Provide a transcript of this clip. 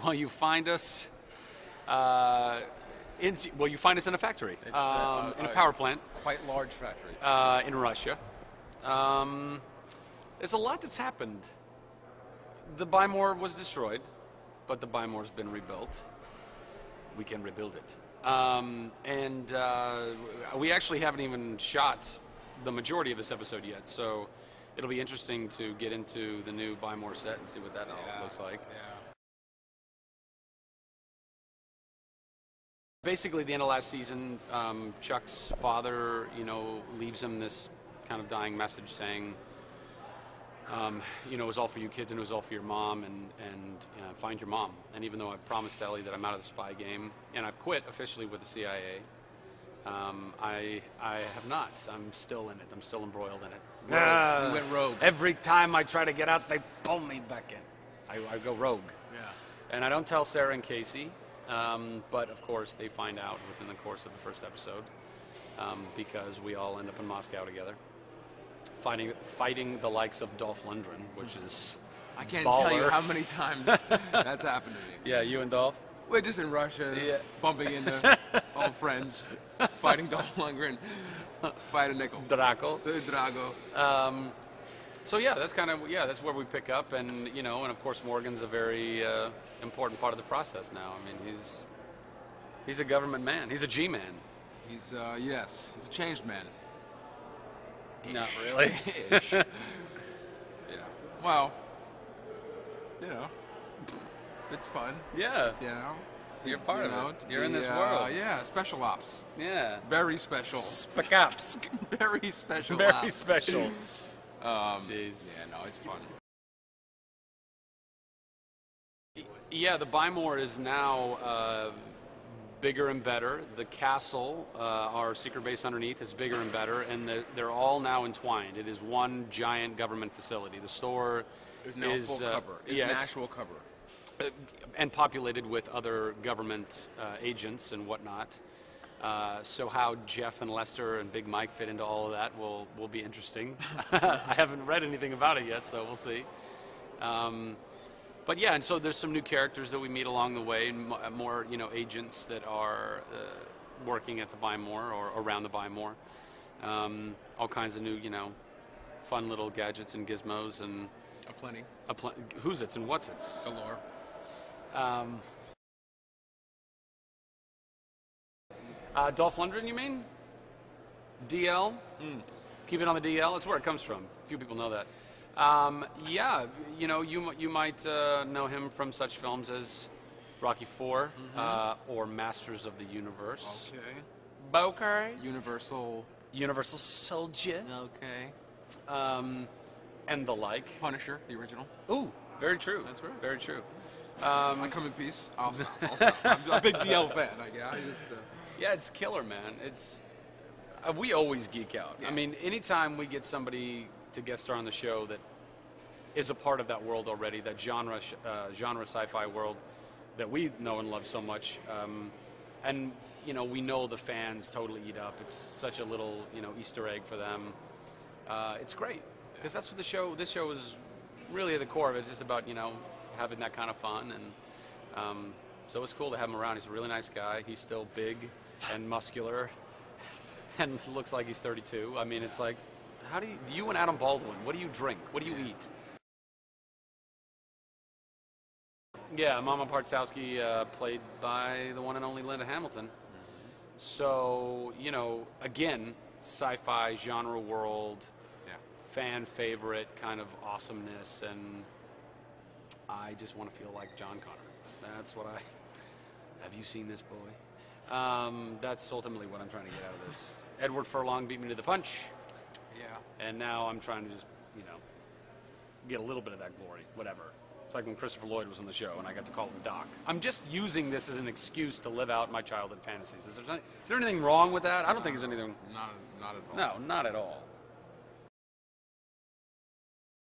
Well, you find us. You find us in a factory, in a power plant, Quite large factory. in Russia. There's a lot that's happened. The Bymore was destroyed, but the Bymore's been rebuilt. We can rebuild it. We actually haven't even shot the majority of this episode yet, so it'll be interesting to get into the new Bymore set and see what that all looks like. Yeah. Basically, at the end of last season, Chuck's father, leaves him this kind of dying message saying, it was all for you kids and it was all for your mom, and find your mom. And even though I promised Ellie that I'm out of the spy game and I've quit officially with the CIA, I have not. I'm still in it. I'm still embroiled in it. You went rogue. Every time I try to get out, they pull me back in. I go rogue. Yeah. And I don't tell Sarah and Casey, but of course they find out within the course of the first episode, because we all end up in Moscow together, fighting the likes of Dolph Lundgren, which is I can't baller. tell you how many times that's happened to me. Yeah, you and Dolph? We're just in Russia, bumping into old friends, fighting Dolph Lundgren, fighting Nickel. Draco. Drago. So yeah, that's that's where we pick up, and and of course Morgan's a very important part of the process now. I mean, he's a government man. He's a G-man. He's he's a changed man. Not really. Ish. Yeah. Well, it's fun. Yeah. You're part of it. You're in this world. Yeah, special ops. Yeah. Very special. Spec ops. Very special Very ops. special. Jeez. Yeah, no, it's fun. Yeah, the Bymore is now bigger and better. The castle, our secret base underneath, is bigger and better, and they're all now entwined. It is one giant government facility. The store is now full cover. It's an actual cover. And populated with other government agents and whatnot. So how Jeff and Lester and Big Mike fit into all of that will be interesting. I haven't read anything about it yet, so we'll see. But yeah, and so there's some new characters that we meet along the way, and more agents that are working at the Bymore or around the Bymore. All kinds of new fun little gadgets and gizmos and Aplenty. Who's it's and what's it's. Galore. Dolph Lundgren, you mean? DL? Keep it on the DL. That's where it comes from. Few people know that. Yeah, you might know him from such films as Rocky IV or Masters of the Universe. Okay. Bokeh. Universal Soldier. Okay. And the like. Punisher, the original. Ooh, very true. That's right. Very true. I come in peace. I'll stop. I'm a big DL fan. Yeah, it's killer, man. It's we always geek out. Yeah. I mean, anytime we get somebody to guest star on the show that is a part of that world already, that genre sci-fi world that we know and love so much, and we know the fans totally eat up. It's such a little Easter egg for them. It's great because that's what this show is really at the core of it. It's just about having that kind of fun, and so it's cool to have him around. He's a really nice guy. He's still big and muscular and looks like he's 32. I mean, it's like, how do you and Adam Baldwin, what do you drink? What do you eat? Yeah, Mama Partzowski, played by the one and only Linda Hamilton. So, again, sci-fi genre world, fan favorite kind of awesomeness, and I just want to feel like John Connor. That's what have you seen this boy? That's ultimately what I'm trying to get out of this. Edward Furlong beat me to the punch. Yeah. And now I'm trying to just, get a little bit of that glory, whatever. It's like when Christopher Lloyd was on the show and I got to call him Doc. I'm just using this as an excuse to live out my childhood fantasies. Is there anything wrong with that? I don't think there's anything. Not at all. No, not at all.